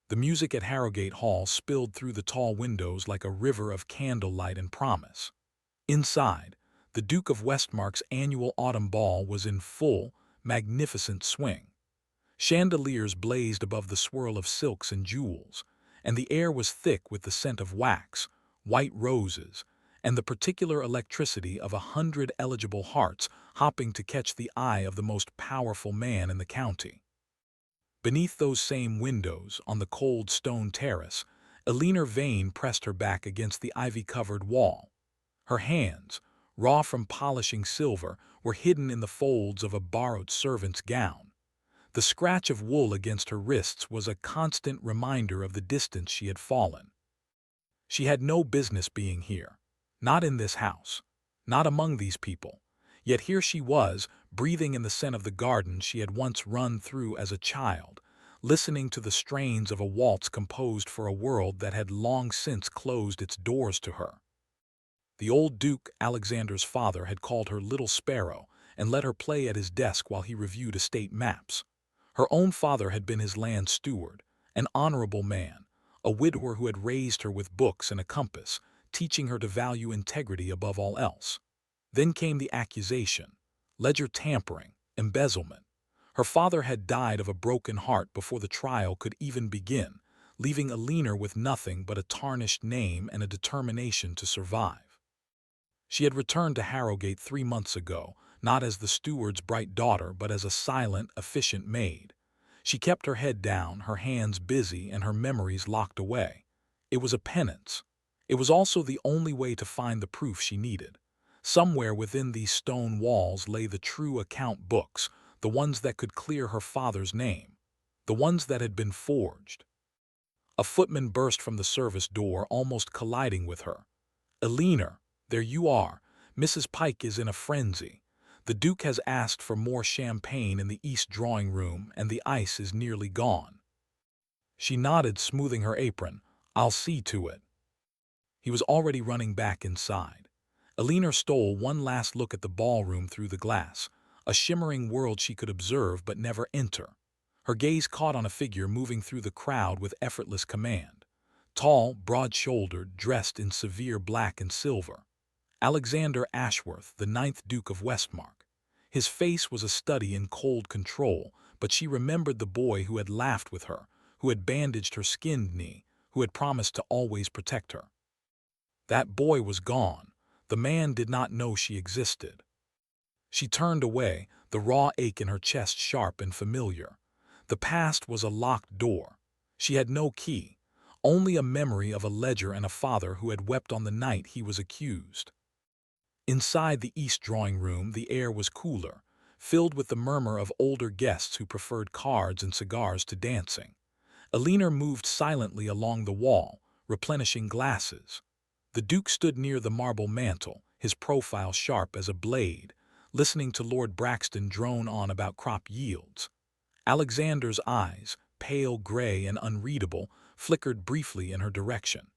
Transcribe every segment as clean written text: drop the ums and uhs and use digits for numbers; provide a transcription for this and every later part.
The music at Harrogate Hall spilled through the tall windows like a river of candlelight and promise. Inside, the Duke of Westmark's annual autumn ball was in full, magnificent swing. Chandeliers blazed above the swirl of silks and jewels, and the air was thick with the scent of wax, white roses, and the particular electricity of 100 eligible hearts hopping to catch the eye of the most powerful man in the county. Beneath those same windows, on the cold stone terrace, Eleanor Vane pressed her back against the ivy-covered wall. Her hands, raw from polishing silver, were hidden in the folds of a borrowed servant's gown. The scratch of wool against her wrists was a constant reminder of the distance she had fallen. She had no business being here, not in this house, not among these people. Yet here she was, breathing in the scent of the garden she had once run through as a child, listening to the strains of a waltz composed for a world that had long since closed its doors to her. The old Duke, Alexander's father, had called her Little Sparrow and let her play at his desk while he reviewed estate maps. Her own father had been his land steward, an honorable man, a widower who had raised her with books and a compass, teaching her to value integrity above all else. Then came the accusation, ledger tampering, embezzlement. Her father had died of a broken heart before the trial could even begin, leaving Eleanor with nothing but a tarnished name and a determination to survive. She had returned to Harrogate 3 months ago, not as the steward's bright daughter, but as a silent, efficient maid. She kept her head down, her hands busy, and her memories locked away. It was a penance. It was also the only way to find the proof she needed. Somewhere within these stone walls lay the true account books, the ones that could clear her father's name, the ones that had been forged. A footman burst from the service door, almost colliding with her. "Eleanor, there you are. Mrs. Pike is in a frenzy. The Duke has asked for more champagne in the east drawing-room, and the ice is nearly gone." She nodded, smoothing her apron. "I'll see to it." He was already running back inside. Eleanor stole one last look at the ballroom through the glass, a shimmering world she could observe but never enter. Her gaze caught on a figure moving through the crowd with effortless command. Tall, broad-shouldered, dressed in severe black and silver. Alexander Ashworth, the 9th Duke of Westmark. His face was a study in cold control, but she remembered the boy who had laughed with her, who had bandaged her skinned knee, who had promised to always protect her. That boy was gone. The man did not know she existed. She turned away, the raw ache in her chest sharp and familiar. The past was a locked door. She had no key, only a memory of a ledger and a father who had wept on the night he was accused. Inside the east drawing-room, the air was cooler, filled with the murmur of older guests who preferred cards and cigars to dancing. Eleanor moved silently along the wall, replenishing glasses. The Duke stood near the marble mantel, his profile sharp as a blade, listening to Lord Braxton drone on about crop yields. Alexander's eyes, pale gray and unreadable, flickered briefly in her direction.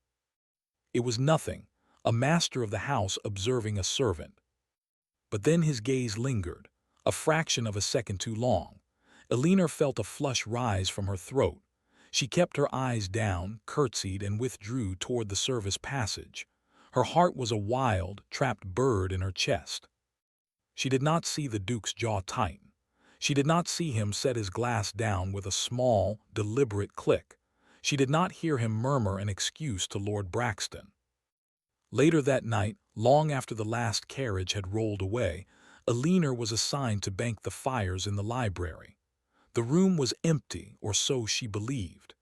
It was nothing, a master of the house observing a servant. But then his gaze lingered, a fraction of a second too long. Eleanor felt a flush rise from her throat. She kept her eyes down, curtsied, and withdrew toward the service passage. Her heart was a wild, trapped bird in her chest. She did not see the Duke's jaw tighten. She did not see him set his glass down with a small, deliberate click. She did not hear him murmur an excuse to Lord Braxton. Later that night, long after the last carriage had rolled away, Eleanor was assigned to bank the fires in the library. The room was empty, or so she believed.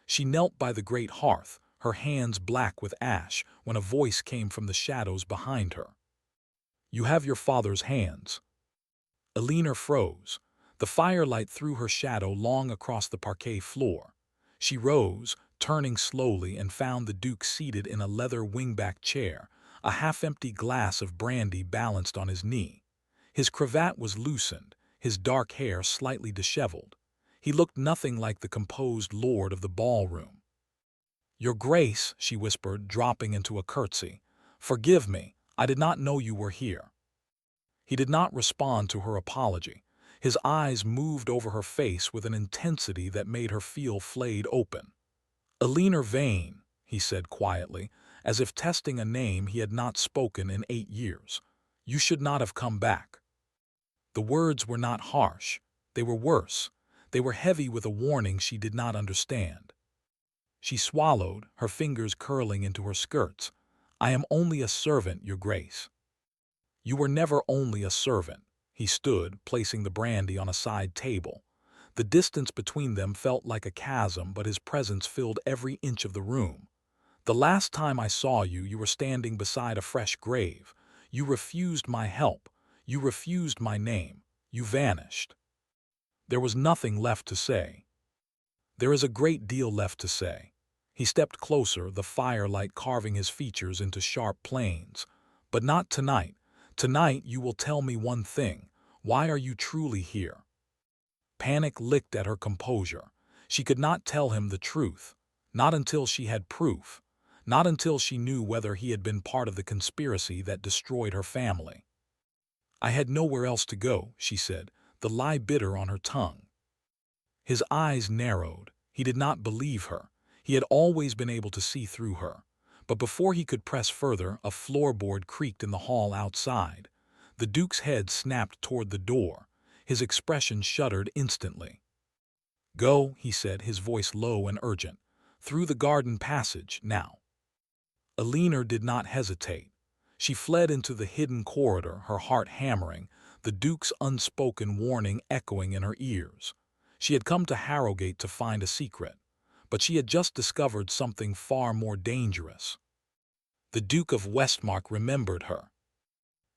She knelt by the great hearth, her hands black with ash, when a voice came from the shadows behind her. "You have your father's hands." Eleanor froze. The firelight threw her shadow long across the parquet floor. She rose, turning slowly, and found the Duke seated in a leather wingback chair, a half-empty glass of brandy balanced on his knee. His cravat was loosened, his dark hair slightly disheveled. He looked nothing like the composed lord of the ballroom. "Your Grace," she whispered, dropping into a curtsy, "forgive me, I did not know you were here." He did not respond to her apology. His eyes moved over her face with an intensity that made her feel flayed open. Alina Vane, he said quietly, as if testing a name he had not spoken in 8 years. You should not have come back. The words were not harsh. They were worse. They were heavy with a warning she did not understand. She swallowed, her fingers curling into her skirts. I am only a servant, Your Grace. You were never only a servant. He stood, placing the brandy on a side table. The distance between them felt like a chasm, but his presence filled every inch of the room. The last time I saw you, you were standing beside a fresh grave. You refused my help. You refused my name. You vanished. There was nothing left to say. There is a great deal left to say. He stepped closer, the firelight carving his features into sharp planes. But not tonight. Tonight you will tell me one thing. Why are you truly here? Panic licked at her composure. She could not tell him the truth. Not until she had proof. Not until she knew whether he had been part of the conspiracy that destroyed her family. I had nowhere else to go, she said, the lie bitter on her tongue. His eyes narrowed. He did not believe her. He had always been able to see through her. But before he could press further, a floorboard creaked in the hall outside. The Duke's head snapped toward the door. His expression shuddered instantly. Go, he said, his voice low and urgent. Through the garden passage, now. Alina did not hesitate. She fled into the hidden corridor, her heart hammering, the Duke's unspoken warning echoing in her ears. She had come to Harrogate to find a secret, but she had just discovered something far more dangerous. The Duke of Westmark remembered her,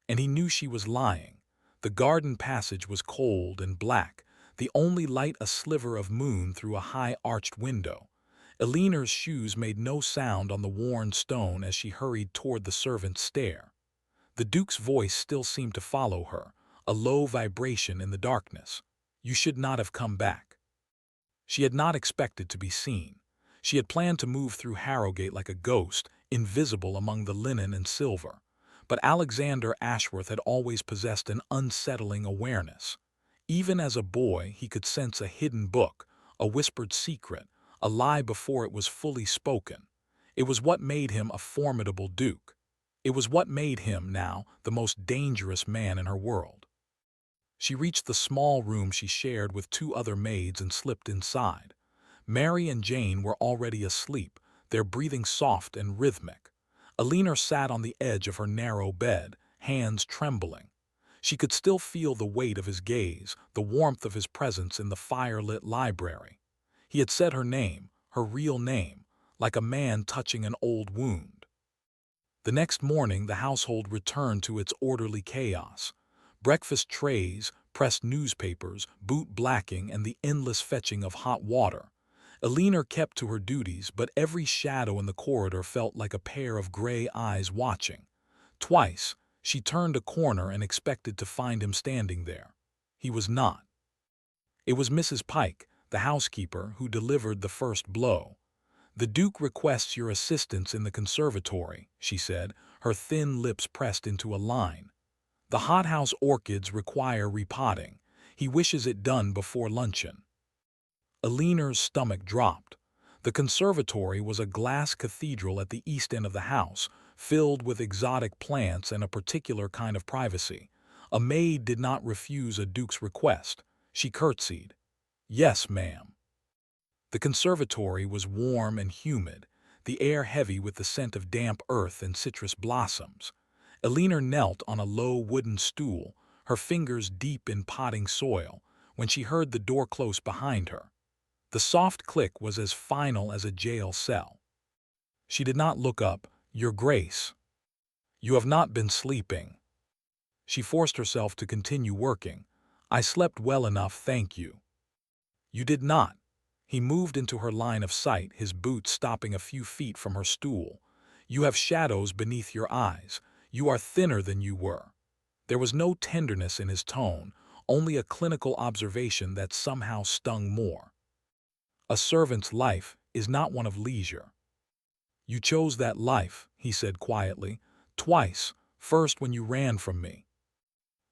and he knew she was lying. The garden passage was cold and black, the only light a sliver of moon through a high-arched window. Alina's shoes made no sound on the worn stone as she hurried toward the servant's stair. The Duke's voice still seemed to follow her, a low vibration in the darkness. You should not have come back. She had not expected to be seen. She had planned to move through Harrogate like a ghost, invisible among the linen and silver. But Alexander Ashworth had always possessed an unsettling awareness. Even as a boy, he could sense a hidden book, a whispered secret, a lie before it was fully spoken. It was what made him a formidable duke. It was what made him, now, the most dangerous man in her world. She reached the small room she shared with 2 other maids and slipped inside. Mary and Jane were already asleep, their breathing soft and rhythmic. Alina sat on the edge of her narrow bed, hands trembling. She could still feel the weight of his gaze, the warmth of his presence in the fire-lit library. He had said her name, her real name, like a man touching an old wound. The next morning, the household returned to its orderly chaos. Breakfast trays, pressed newspapers, boot blacking, and the endless fetching of hot water. Alina kept to her duties, but every shadow in the corridor felt like a pair of gray eyes watching. Twice, she turned a corner and expected to find him standing there. He was not. It was Mrs. Pike, the housekeeper, who delivered the first blow. The Duke requests your assistance in the conservatory, she said, her thin lips pressed into a line. The hothouse orchids require repotting. He wishes it done before luncheon. Alina's stomach dropped. The conservatory was a glass cathedral at the east end of the house, filled with exotic plants and a particular kind of privacy. A maid did not refuse a duke's request. She curtsied. Yes, ma'am. The conservatory was warm and humid, the air heavy with the scent of damp earth and citrus blossoms. Alina knelt on a low wooden stool, her fingers deep in potting soil, when she heard the door close behind her. The soft click was as final as a jail cell. She did not look up. Your Grace, you have not been sleeping. She forced herself to continue working. I slept well enough, thank you. You did not. He moved into her line of sight, his boots stopping a few feet from her stool. You have shadows beneath your eyes. You are thinner than you were. There was no tenderness in his tone, only a clinical observation that somehow stung more. A servant's life is not one of leisure. You chose that life, he said quietly, twice, first when you ran from me.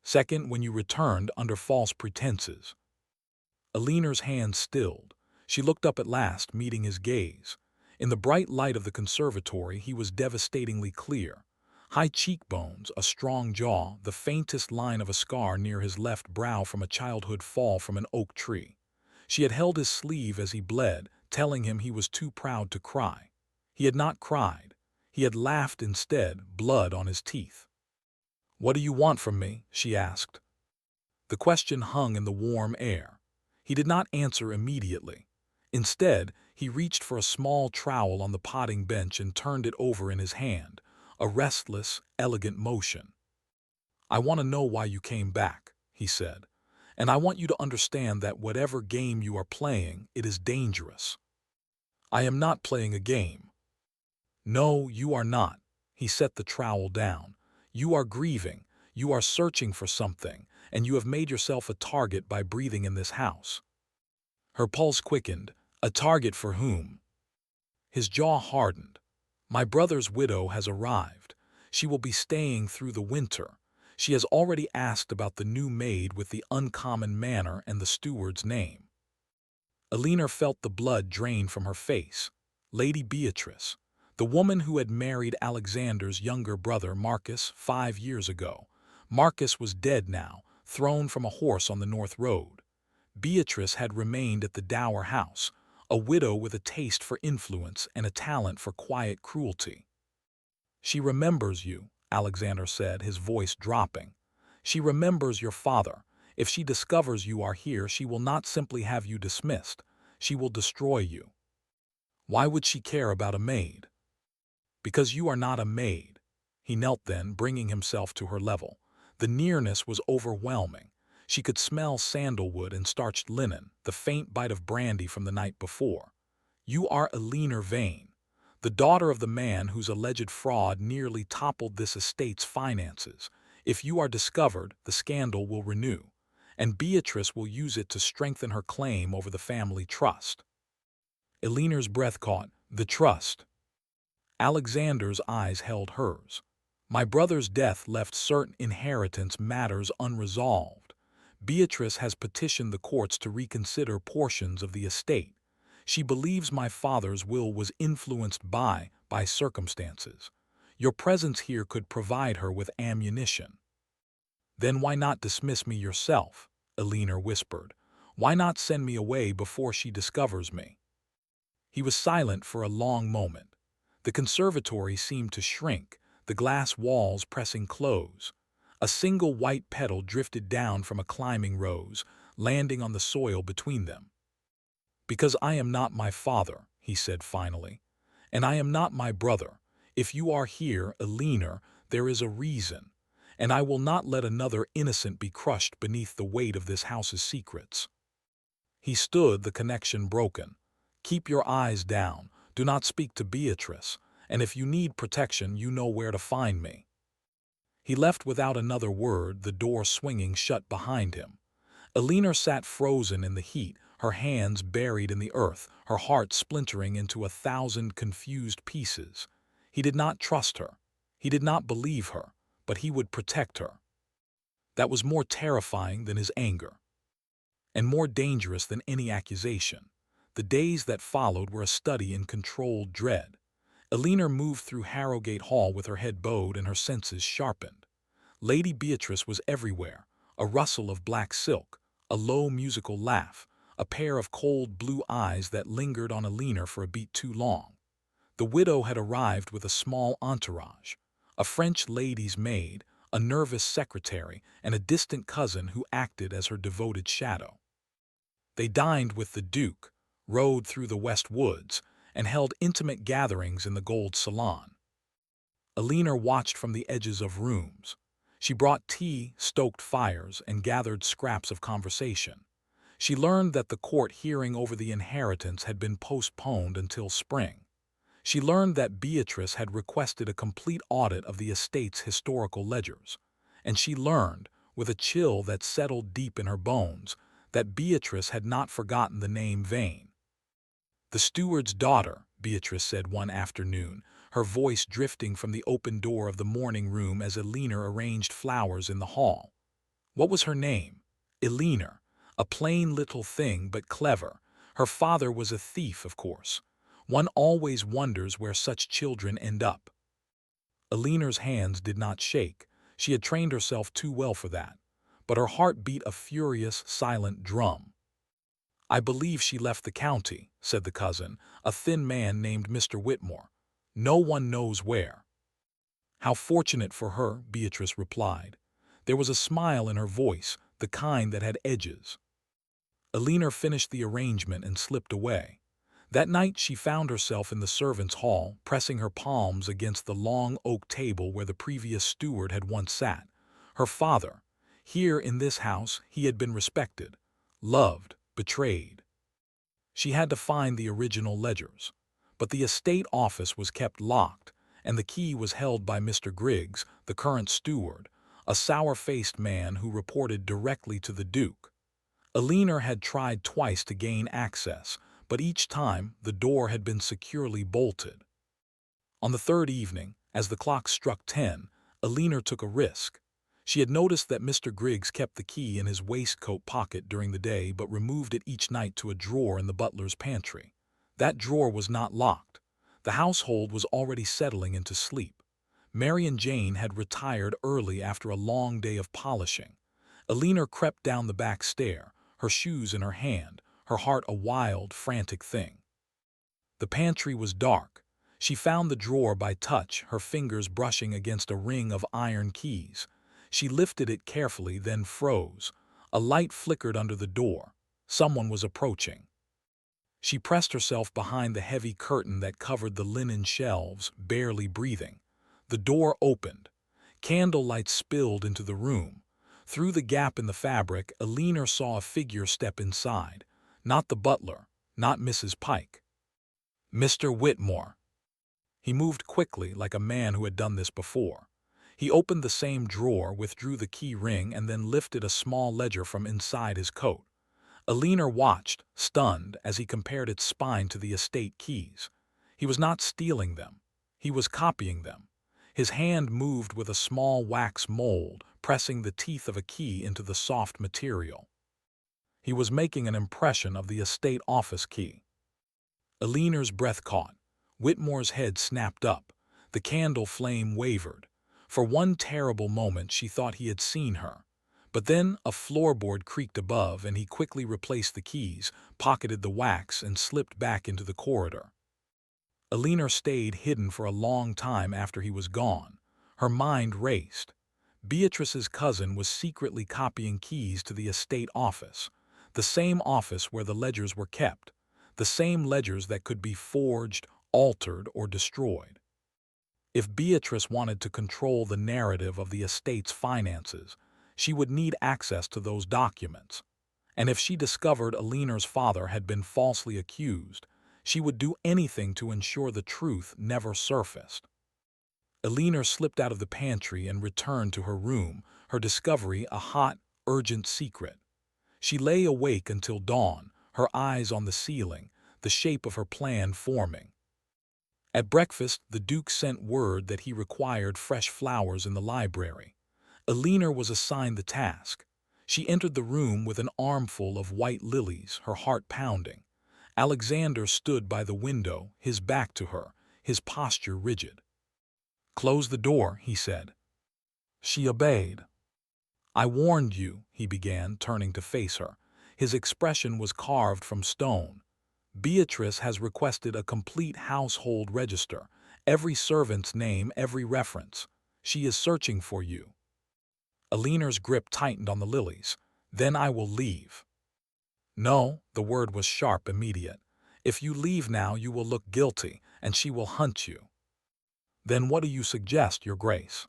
Second, when you returned under false pretenses. Alina's hand stilled. She looked up at last, meeting his gaze. In the bright light of the conservatory, he was devastatingly clear. High cheekbones, a strong jaw, the faintest line of a scar near his left brow from a childhood fall from an oak tree. She had held his sleeve as he bled, telling him he was too proud to cry. He had not cried. He had laughed instead, blood on his teeth. "What do you want from me?" she asked. The question hung in the warm air. He did not answer immediately. Instead, he reached for a small trowel on the potting bench and turned it over in his hand, a restless, elegant motion. "I want to know why you came back," he said, "and I want you to understand that whatever game you are playing, it is dangerous." "I am not playing a game." "No, you are not." He set the trowel down. "You are grieving, you are searching for something, and you have made yourself a target by breathing in this house." Her pulse quickened. A target for whom? His jaw hardened. "My brother's widow has arrived. She will be staying through the winter. She has already asked about the new maid with the uncommon manner and the steward's name." Alina felt the blood drain from her face. Lady Beatrice, the woman who had married Alexander's younger brother Marcus 5 years ago. Marcus was dead now, thrown from a horse on the North Road. Beatrice had remained at the dower house, a widow with a taste for influence and a talent for quiet cruelty. "She remembers you," Alexander said, his voice dropping. "She remembers your father. If she discovers you are here, she will not simply have you dismissed. She will destroy you." "Why would she care about a maid?" "Because you are not a maid." He knelt then, bringing himself to her level. The nearness was overwhelming. She could smell sandalwood and starched linen, the faint bite of brandy from the night before. "You are Alina Vane, the daughter of the man whose alleged fraud nearly toppled this estate's finances. If you are discovered, the scandal will renew, and Beatrice will use it to strengthen her claim over the family trust." Alina's breath caught. "The trust?" Alexander's eyes held hers. "My brother's death left certain inheritance matters unresolved. Beatrice has petitioned the courts to reconsider portions of the estate. She believes my father's will was influenced by circumstances. Your presence here could provide her with ammunition." "Then why not dismiss me yourself?" Alina whispered. "Why not send me away before she discovers me?" He was silent for a long moment. The conservatory seemed to shrink, the glass walls pressing close. A single white petal drifted down from a climbing rose, landing on the soil between them. "Because I am not my father," he said finally, "and I am not my brother. If you are here, Alina, there is a reason, and I will not let another innocent be crushed beneath the weight of this house's secrets." He stood, the connection broken. "Keep your eyes down. Do not speak to Beatrice, and if you need protection, you know where to find me." He left without another word, the door swinging shut behind him. Alina sat frozen in the heat, her hands buried in the earth, her heart splintering into 1,000 confused pieces. He did not trust her. He did not believe her, but he would protect her. That was more terrifying than his anger, and more dangerous than any accusation. The days that followed were a study in controlled dread. Alina moved through Harrowgate Hall with her head bowed and her senses sharpened. Lady Beatrice was everywhere, a rustle of black silk, a low musical laugh, a pair of cold blue eyes that lingered on Alina for a beat too long. The widow had arrived with a small entourage, a French lady's maid, a nervous secretary, and a distant cousin who acted as her devoted shadow. They dined with the Duke, rode through the West Woods, and held intimate gatherings in the Gold Salon. Alina watched from the edges of rooms. She brought tea, stoked fires, and gathered scraps of conversation. She learned that the court hearing over the inheritance had been postponed until spring. She learned that Beatrice had requested a complete audit of the estate's historical ledgers. And she learned, with a chill that settled deep in her bones, that Beatrice had not forgotten the name Vane. "The steward's daughter," Beatrice said one afternoon, her voice drifting from the open door of the morning room as Alina arranged flowers in the hall. "What was her name?" "Alina. A plain little thing, but clever. Her father was a thief, of course. One always wonders where such children end up. Alina's hands did not shake. She had trained herself too well for that. But her heart beat a furious, silent drum. "I believe she left the county," said the cousin, a thin man named Mr. Whitmore. "No one knows where." "How fortunate for her," Beatrice replied. There was a smile in her voice, the kind that had edges. Alina finished the arrangement and slipped away. That night she found herself in the servants' hall, pressing her palms against the long oak table where the previous steward had once sat. Her father. Here in this house he had been respected, loved, betrayed. She had to find the original ledgers. But the estate office was kept locked, and the key was held by Mr. Griggs, the current steward, a sour-faced man who reported directly to the Duke. Alina had tried twice to gain access, but each time the door had been securely bolted. On the third evening, as the clock struck 10, Alina took a risk. She had noticed that Mr. Griggs kept the key in his waistcoat pocket during the day but removed it each night to a drawer in the butler's pantry. That drawer was not locked. The household was already settling into sleep. Mary and Jane had retired early after a long day of polishing. Alina crept down the back stair, her shoes in her hand, her heart a wild, frantic thing. The pantry was dark. She found the drawer by touch, her fingers brushing against a ring of iron keys. She lifted it carefully, then froze. A light flickered under the door. Someone was approaching. She pressed herself behind the heavy curtain that covered the linen shelves, barely breathing. The door opened. Candlelight spilled into the room. Through the gap in the fabric, Alina saw a figure step inside. Not the butler, not Mrs. Pike. Mr. Whitmore. He moved quickly, like a man who had done this before. He opened the same drawer, withdrew the key ring, and then lifted a small ledger from inside his coat. Alina watched, stunned, as he compared its spine to the estate keys. He was not stealing them. He was copying them. His hand moved with a small wax mold, pressing the teeth of a key into the soft material. He was making an impression of the estate office key. Alina's breath caught. Whitmore's head snapped up. The candle flame wavered. For one terrible moment she thought he had seen her. But then a floorboard creaked above, and he quickly replaced the keys, pocketed the wax, and slipped back into the corridor. Alina stayed hidden for a long time after he was gone. Her mind raced. Beatrice's cousin was secretly copying keys to the estate office, the same office where the ledgers were kept, the same ledgers that could be forged, altered, or destroyed. If Beatrice wanted to control the narrative of the estate's finances, she would need access to those documents. And if she discovered Alina's father had been falsely accused, she would do anything to ensure the truth never surfaced. Alina slipped out of the pantry and returned to her room, her discovery a hot, urgent secret. She lay awake until dawn, her eyes on the ceiling, the shape of her plan forming. At breakfast, the Duke sent word that he required fresh flowers in the library. Alina was assigned the task. She entered the room with an armful of white lilies, her heart pounding. Alexander stood by the window, his back to her, his posture rigid. "Close the door," he said. She obeyed. "I warned you," he began, turning to face her. His expression was carved from stone. "Beatrice has requested a complete household register, every servant's name, every reference. She is searching for you." Alina's grip tightened on the lilies. "Then I will leave." "No," the word was sharp, immediate. "If you leave now, you will look guilty, and she will hunt you." "Then what do you suggest, Your Grace?"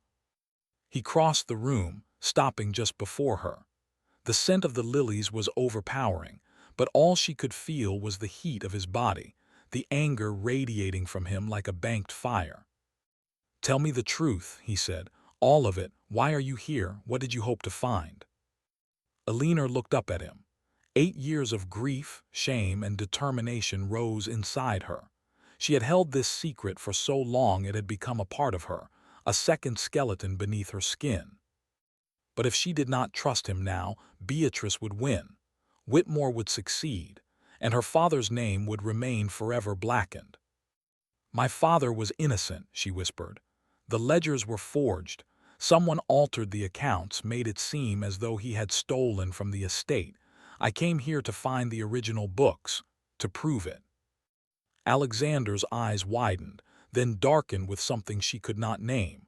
He crossed the room, stopping just before her. The scent of the lilies was overpowering, but all she could feel was the heat of his body, the anger radiating from him like a banked fire. "Tell me the truth," he said. "All of it. Why are you here? What did you hope to find?" Alina looked up at him. 8 years of grief, shame, and determination rose inside her. She had held this secret for so long it had become a part of her, a second skeleton beneath her skin. But if she did not trust him now, Beatrice would win. Whitmore would succeed, and her father's name would remain forever blackened. My father was innocent, she whispered. The ledgers were forged. Someone altered the accounts, made it seem as though he had stolen from the estate. I came here to find the original books, to prove it. Alexander's eyes widened, then darkened with something she could not name.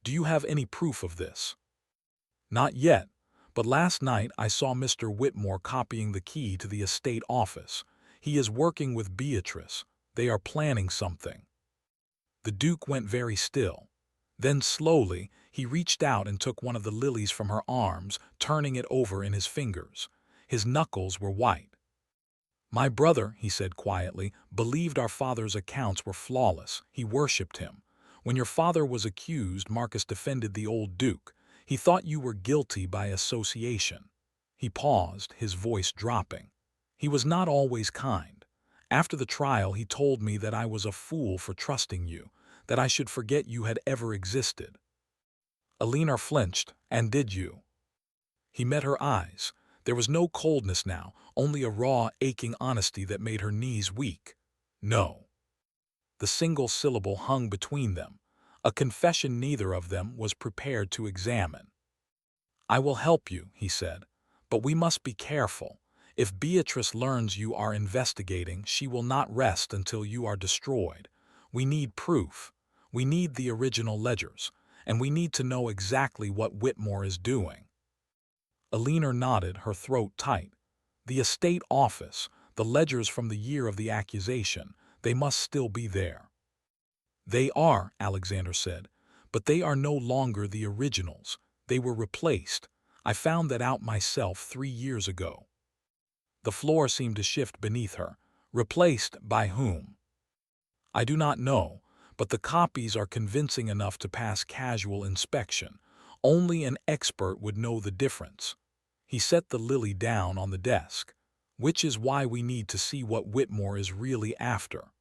Do you have any proof of this? Not yet, but last night I saw Mr. Whitmore copying the key to the estate office. He is working with Beatrice. They are planning something. The Duke went very still. Then slowly, he reached out and took one of the lilies from her arms, turning it over in his fingers. His knuckles were white. My brother, he said quietly, believed our father's accounts were flawless. He worshipped him. When your father was accused, Marcus defended the old Duke. He thought you were guilty by association. He paused, his voice dropping. He was not always kind. After the trial, he told me that I was a fool for trusting you, that I should forget you had ever existed. Alina flinched. And did you? He met her eyes. There was no coldness now, only a raw, aching honesty that made her knees weak. No. The single syllable hung between them, a confession neither of them was prepared to examine. I will help you, he said, but we must be careful. If Beatrice learns you are investigating, she will not rest until you are destroyed. We need proof. We need the original ledgers, and we need to know exactly what Whitmore is doing. Alina nodded, her throat tight. The estate office, the ledgers from the year of the accusation, they must still be there. They are, Alexander said, but they are no longer the originals. They were replaced. I found that out myself 3 years ago. The floor seemed to shift beneath her. Replaced by whom? I do not know, but the copies are convincing enough to pass casual inspection. Only an expert would know the difference. He set the lily down on the desk, which is why we need to see what Whitmore is really after.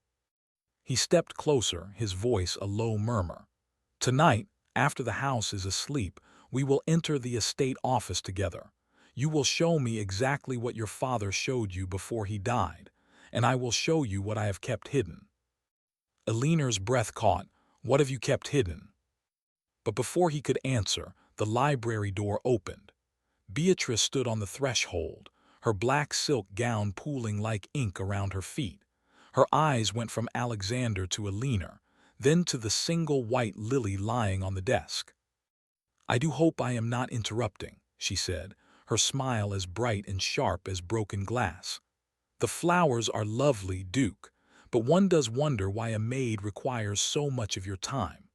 He stepped closer, his voice a low murmur. Tonight, after the house is asleep, we will enter the estate office together. You will show me exactly what your father showed you before he died, and I will show you what I have kept hidden. Alina's breath caught. What have you kept hidden? But before he could answer, the library door opened. Beatrice stood on the threshold, her black silk gown pooling like ink around her feet. Her eyes went from Alexander to Alina, then to the single white lily lying on the desk. I do hope I am not interrupting, she said, her smile as bright and sharp as broken glass. The flowers are lovely, Duke, but one does wonder why a maid requires so much of your time.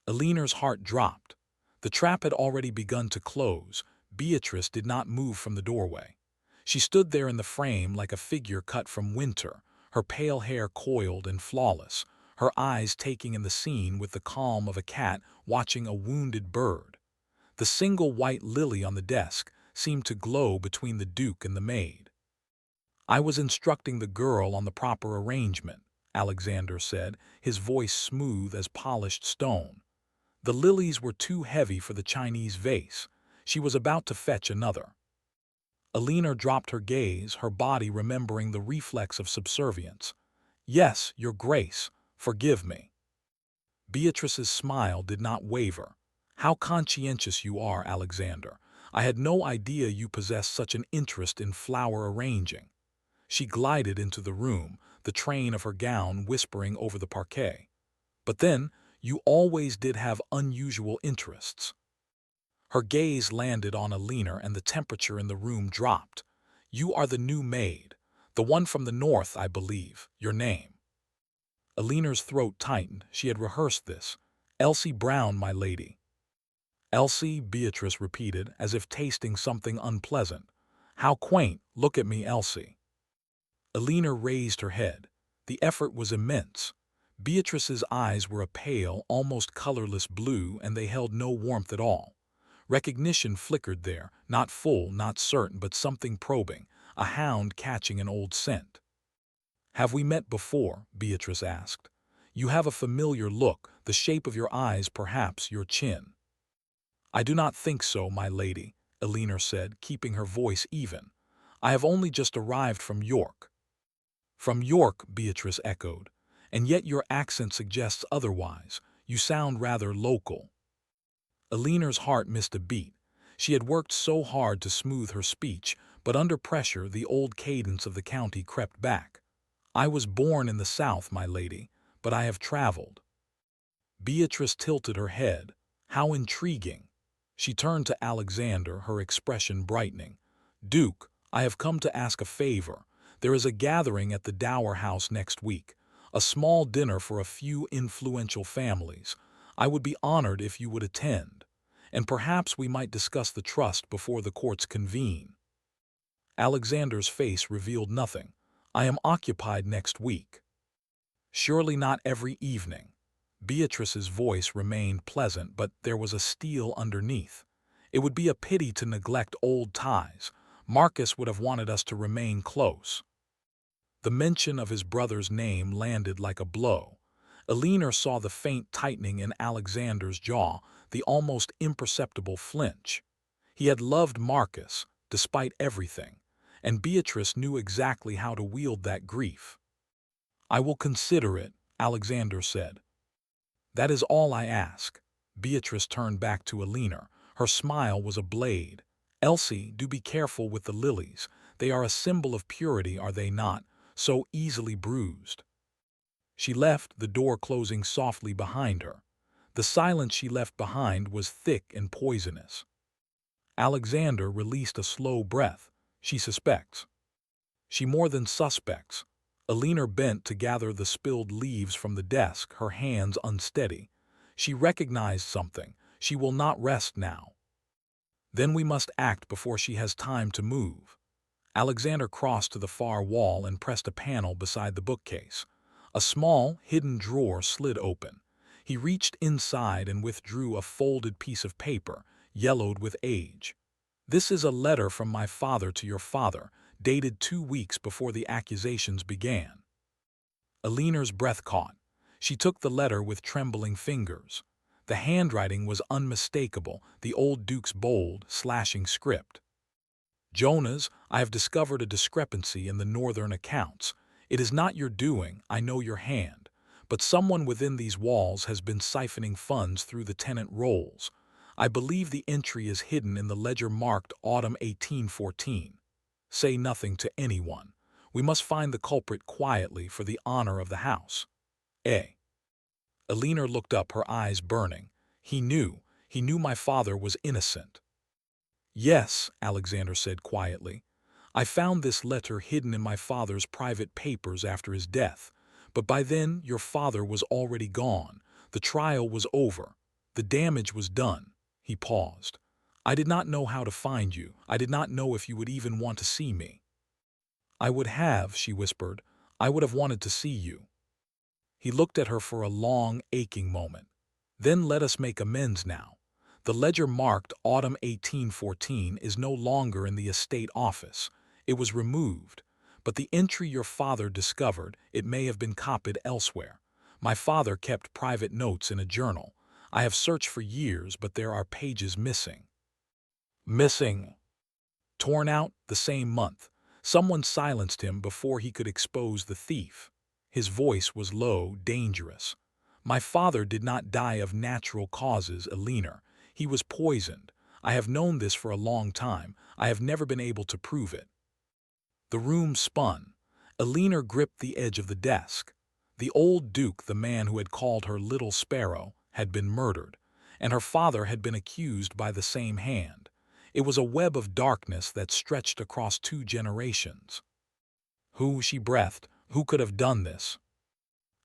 Alina's heart dropped. The trap had already begun to close. Beatrice did not move from the doorway. She stood there in the frame like a figure cut from winter, her pale hair coiled and flawless, her eyes taking in the scene with the calm of a cat watching a wounded bird. The single white lily on the desk seemed to glow between the Duke and the maid. I was instructing the girl on the proper arrangement, Alexander said, his voice smooth as polished stone. The lilies were too heavy for the Chinese vase. She was about to fetch another. Alina dropped her gaze, her body remembering the reflex of subservience. Yes, Your Grace, forgive me. Beatrice's smile did not waver. How conscientious you are, Alexander. I had no idea you possessed such an interest in flower arranging. She glided into the room, the train of her gown whispering over the parquet. But then, you always did have unusual interests. Her gaze landed on Alina and the temperature in the room dropped. You are the new maid, the one from the north, I believe, your name. Alina's throat tightened. She had rehearsed this. Elsie Brown, my lady. Elsie, Beatrice repeated, as if tasting something unpleasant. How quaint, look at me, Elsie. Alina raised her head. The effort was immense. Beatrice's eyes were a pale, almost colorless blue, and they held no warmth at all. Recognition flickered there, not full, not certain, but something probing, a hound catching an old scent. Have we met before? Beatrice asked. You have a familiar look, the shape of your eyes, perhaps your chin. I do not think so, my lady, Alina said, keeping her voice even. I have only just arrived from York. From York, Beatrice echoed. and yet your accent suggests otherwise. You sound rather local." Alina's heart missed a beat. She had worked so hard to smooth her speech, but under pressure the old cadence of the county crept back. "I was born in the South, my lady, but I have traveled." Beatrice tilted her head. How intriguing. She turned to Alexander, her expression brightening. "Duke, I have come to ask a favor. There is a gathering at the Dower House next week, a small dinner for a few influential families. I would be honored if you would attend, and perhaps we might discuss the trust before the courts convene." Alexander's face revealed nothing. "I am occupied next week." "Surely not every evening." Beatrice's voice remained pleasant, but there was a steel underneath. "It would be a pity to neglect old ties. Marcus would have wanted us to remain close." The mention of his brother's name landed like a blow. Alina saw the faint tightening in Alexander's jaw, the almost imperceptible flinch. He had loved Marcus, despite everything, and Beatrice knew exactly how to wield that grief. "I will consider it," Alexander said. "That is all I ask." Beatrice turned back to Alina. Her smile was a blade. "Elsie, do be careful with the lilies. They are a symbol of purity, are they not? So easily bruised." She left, the door closing softly behind her. The silence she left behind was thick and poisonous. Alexander released a slow breath. She suspects. She more than suspects. Alina bent to gather the spilled leaves from the desk, her hands unsteady. She recognized something. She will not rest now. "Then we must act before she has time to move." Alexander crossed to the far wall and pressed a panel beside the bookcase. A small, hidden drawer slid open. He reached inside and withdrew a folded piece of paper, yellowed with age. "This is a letter from my father to your father, dated 2 weeks before the accusations began." Alina's breath caught. She took the letter with trembling fingers. The handwriting was unmistakable, the old duke's bold, slashing script. "Jonas, I have discovered a discrepancy in the northern accounts. It is not your doing, I know your hand, but someone within these walls has been siphoning funds through the tenant rolls. I believe the entry is hidden in the ledger marked Autumn 1814. Say nothing to anyone. We must find the culprit quietly for the honor of the house. A." Alina looked up, her eyes burning. He knew my father was innocent." "Yes," Alexander said quietly. "I found this letter hidden in my father's private papers after his death. But by then your father was already gone. The trial was over. The damage was done." He paused. "I did not know how to find you. I did not know if you would even want to see me." "I would have," she whispered. "I would have wanted to see you." He looked at her for a long, aching moment. "Then let us make amends now. The ledger marked Autumn 1814 is no longer in the estate office. It was removed. But the entry your father discovered, it may have been copied elsewhere. My father kept private notes in a journal. I have searched for years, but there are pages missing." "Missing?" "Torn out the same month. Someone silenced him before he could expose the thief." His voice was low, dangerous. "My father did not die of natural causes, Alina. He was poisoned. I have known this for a long time. I have never been able to prove it." The room spun. Alina gripped the edge of the desk. The old duke, the man who had called her Little Sparrow, had been murdered, and her father had been accused by the same hand. It was a web of darkness that stretched across 2 generations. "Who," she breathed, "who could have done this?"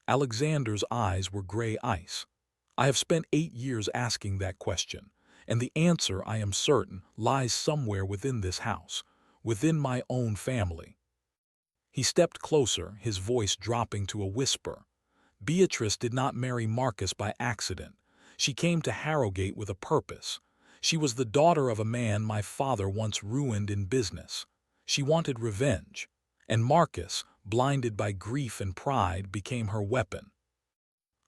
Alexander's eyes were gray ice. "I have spent 8 years asking that question, and the answer, I am certain, lies somewhere within this house, within my own family." He stepped closer, his voice dropping to a whisper. "Beatrice did not marry Marcus by accident. She came to Harrogate with a purpose. She was the daughter of a man my father once ruined in business. She wanted revenge, and Marcus, blinded by grief and pride, became her weapon."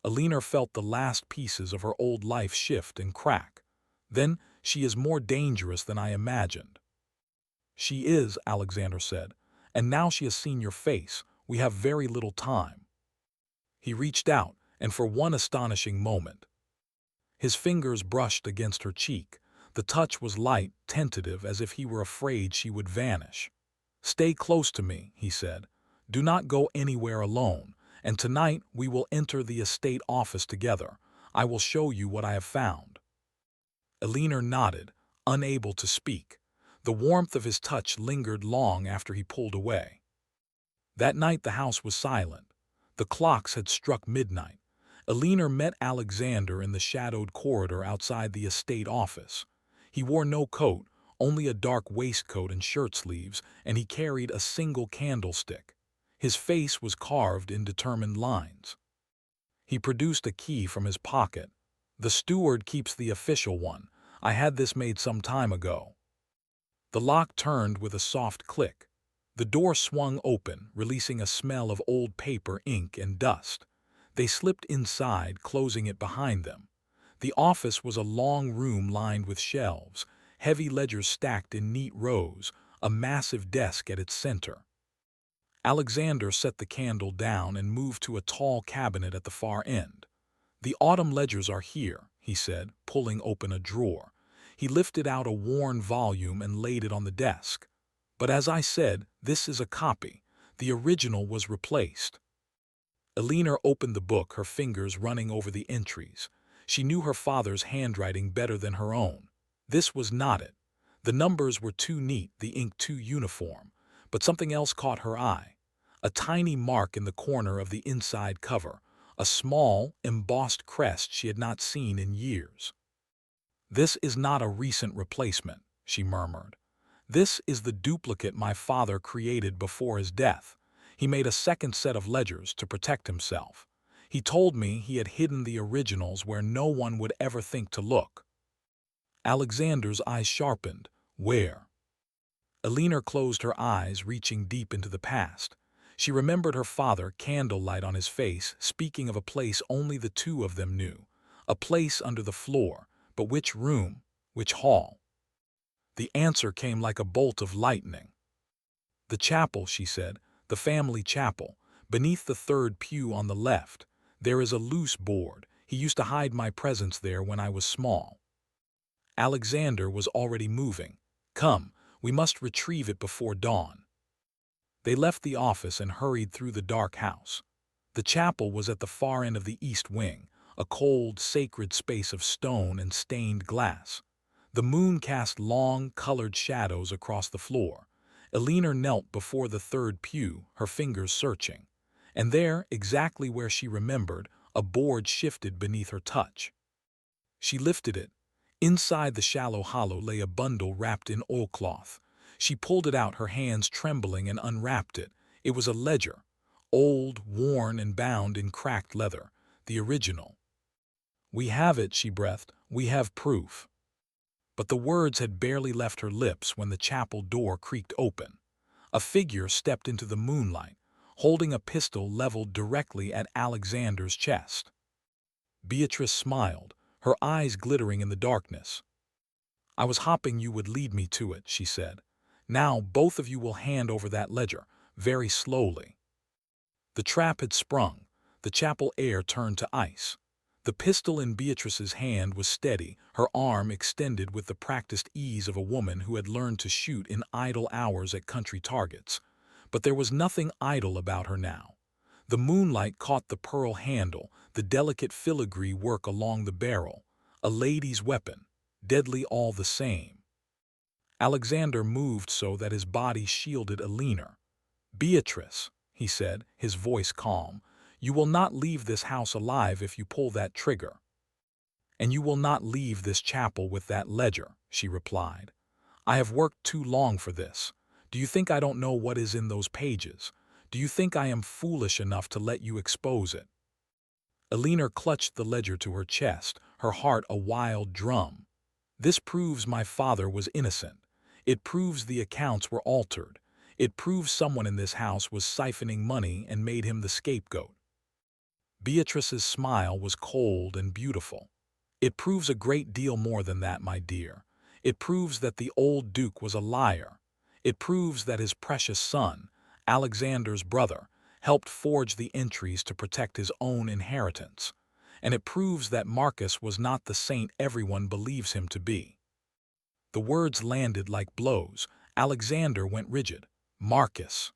Alina felt the last pieces of her old life shift and crack. "Then she is more dangerous than I imagined." "She is," Alexander said. "And now she has seen your face. We have very little time." He reached out, and for one astonishing moment, his fingers brushed against her cheek. The touch was light, tentative, as if he were afraid she would vanish. "Stay close to me," he said. "Do not go anywhere alone, and tonight we will enter the estate office together. I will show you what I have found." Elinor nodded, unable to speak. The warmth of his touch lingered long after he pulled away. That night the house was silent. The clocks had struck midnight. Elinor met Alexander in the shadowed corridor outside the estate office. He wore no coat, only a dark waistcoat and shirt sleeves, and he carried a single candlestick. His face was carved in determined lines. He produced a key from his pocket. "The steward keeps the official one. I had this made some time ago." The lock turned with a soft click. The door swung open, releasing a smell of old paper, ink, and dust. They slipped inside, closing it behind them. The office was a long room lined with shelves, heavy ledgers stacked in neat rows, a massive desk at its center. Alexander set the candle down and moved to a tall cabinet at the far end. "The autumn ledgers are here," he said, pulling open a drawer. He lifted out a worn volume and laid it on the desk. "But as I said, this is a copy. The original was replaced." Elinor opened the book, her fingers running over the entries. She knew her father's handwriting better than her own. This was not it. The numbers were too neat, the ink too uniform. But something else caught her eye. A tiny mark in the corner of the inside cover, a small, embossed crest she had not seen in years. "This is not a recent replacement," she murmured. "This is the duplicate my father created before his death. He made a second set of ledgers to protect himself. He told me he had hidden the originals where no one would ever think to look." Alexander's eyes sharpened. "Where?" Elinor closed her eyes, reaching deep into the past. She remembered her father, candlelight on his face, speaking of a place only the two of them knew. A place under the floor. But which room? Which hall? The answer came like a bolt of lightning. "The chapel," she said. "The family chapel. Beneath the third pew on the left. There is a loose board. He used to hide my presents there when I was small." Alexander was already moving. "Come, we must retrieve it before dawn." They left the office and hurried through the dark house. The chapel was at the far end of the east wing, a cold, sacred space of stone and stained glass. The moon cast long, colored shadows across the floor. Elinor knelt before the third pew, her fingers searching. And there, exactly where she remembered, a board shifted beneath her touch. She lifted it. Inside the shallow hollow lay a bundle wrapped in oilcloth. She pulled it out, her hands trembling, and unwrapped it. It was a ledger, old, worn, and bound in cracked leather, the original. "We have it," she breathed. "We have proof." But the words had barely left her lips when the chapel door creaked open. A figure stepped into the moonlight, holding a pistol leveled directly at Alexander's chest. Beatrice smiled, her eyes glittering in the darkness. "I was hoping you would lead me to it," she said. "Now both of you will hand over that ledger, very slowly." The trap had sprung. The chapel air turned to ice. The pistol in Beatrice's hand was steady, her arm extended with the practiced ease of a woman who had learned to shoot in idle hours at country targets. But there was nothing idle about her now. The moonlight caught the pearl handle, the delicate filigree work along the barrel. A lady's weapon, deadly all the same. Alexander moved so that his body shielded Elinor. "Beatrice," he said, his voice calm, "you will not leave this house alive if you pull that trigger." "And you will not leave this chapel with that ledger," she replied. "I have worked too long for this. Do you think I don't know what is in those pages? Do you think I am foolish enough to let you expose it?" Elinor clutched the ledger to her chest, her heart a wild drum. "This proves my father was innocent. It proves the accounts were altered. It proves someone in this house was siphoning money and made him the scapegoat." Beatrice's smile was cold and beautiful. "It proves a great deal more than that, my dear. It proves that the old Duke was a liar. It proves that his precious son, Alexander's brother, helped forge the entries to protect his own inheritance, and it proves that Marcus was not the saint everyone believes him to be. The words landed like blows. Alexander went rigid. Marcus.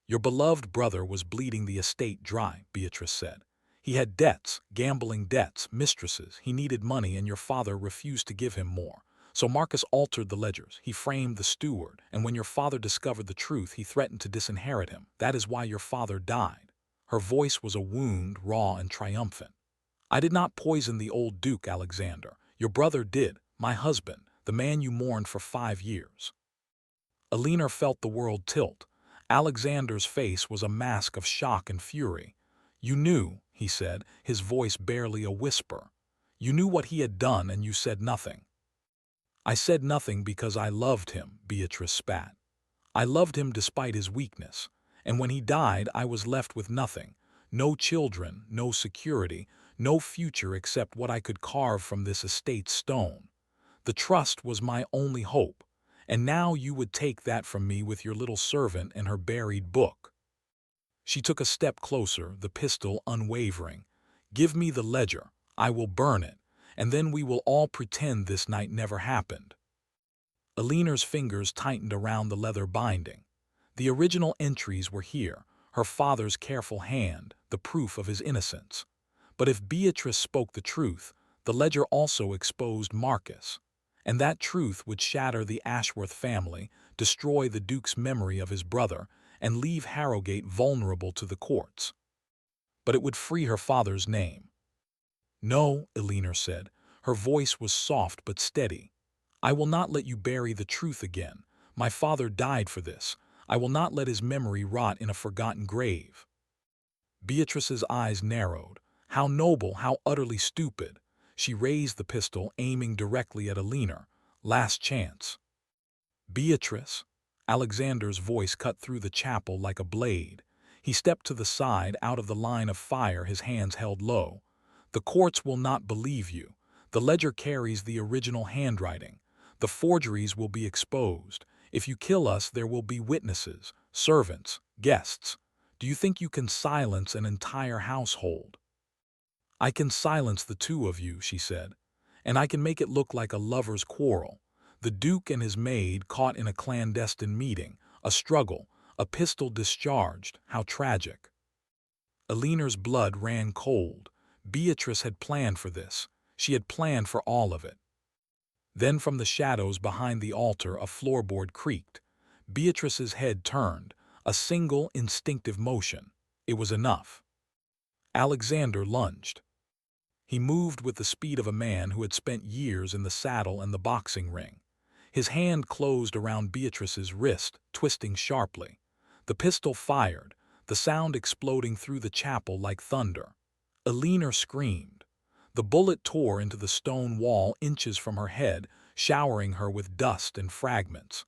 Your beloved brother was bleeding the estate dry, Beatrice said. He had debts, gambling debts, mistresses. He needed money, and your father refused to give him more. So Marcus altered the ledgers. He framed the steward, and when your father discovered the truth, he threatened to disinherit him. That is why your father died. Her voice was a wound, raw and triumphant. I did not poison the old Duke, Alexander. Your brother did, my husband, the man you mourned for 5 years. Alina felt the world tilt. Alexander's face was a mask of shock and fury. You knew, he said, his voice barely a whisper. You knew what he had done, and you said nothing. I said nothing because I loved him, Beatrice spat. I loved him despite his weakness, and when he died I was left with nothing. No children, no security, no future except what I could carve from this estate's stone. The trust was my only hope, and now you would take that from me with your little servant and her buried book. She took a step closer, the pistol unwavering. Give me the ledger, I will burn it, and then we will all pretend this night never happened. Alina's fingers tightened around the leather binding. The original entries were here, her father's careful hand, the proof of his innocence. But if Beatrice spoke the truth, the ledger also exposed Marcus. And that truth would shatter the Ashworth family, destroy the Duke's memory of his brother, and leave Harrogate vulnerable to the courts. But it would free her father's name. No, Alina said. Her voice was soft but steady. I will not let you bury the truth again. My father died for this. I will not let his memory rot in a forgotten grave. Beatrice's eyes narrowed. How noble, how utterly stupid. She raised the pistol, aiming directly at Alina. Last chance. Beatrice. Alexander's voice cut through the chapel like a blade. He stepped to the side, out of the line of fire, his hands held low. The courts will not believe you. The ledger carries the original handwriting. The forgeries will be exposed. If you kill us, there will be witnesses, servants, guests. Do you think you can silence an entire household? I can silence the two of you, she said, and I can make it look like a lover's quarrel. The Duke and his maid caught in a clandestine meeting, a struggle, a pistol discharged. How tragic. Alina's blood ran cold. Beatrice had planned for this. She had planned for all of it. Then from the shadows behind the altar a floorboard creaked. Beatrice's head turned, a single instinctive motion. It was enough. Alexander lunged. He moved with the speed of a man who had spent years in the saddle and the boxing ring. His hand closed around Beatrice's wrist, twisting sharply. The pistol fired, the sound exploding through the chapel like thunder. Alina screamed. The bullet tore into the stone wall inches from her head, showering her with dust and fragments.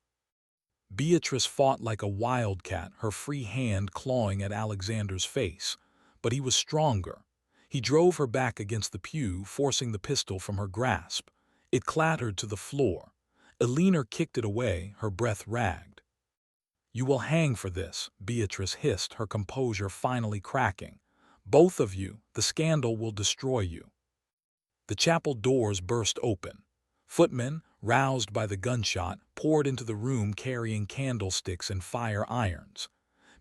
Beatrice fought like a wildcat, her free hand clawing at Alexander's face. But he was stronger. He drove her back against the pew, forcing the pistol from her grasp. It clattered to the floor. Alina kicked it away, her breath ragged. You will hang for this, Beatrice hissed, her composure finally cracking. Both of you, the scandal will destroy you. The chapel doors burst open. Footmen, roused by the gunshot, poured into the room carrying candlesticks and fire irons.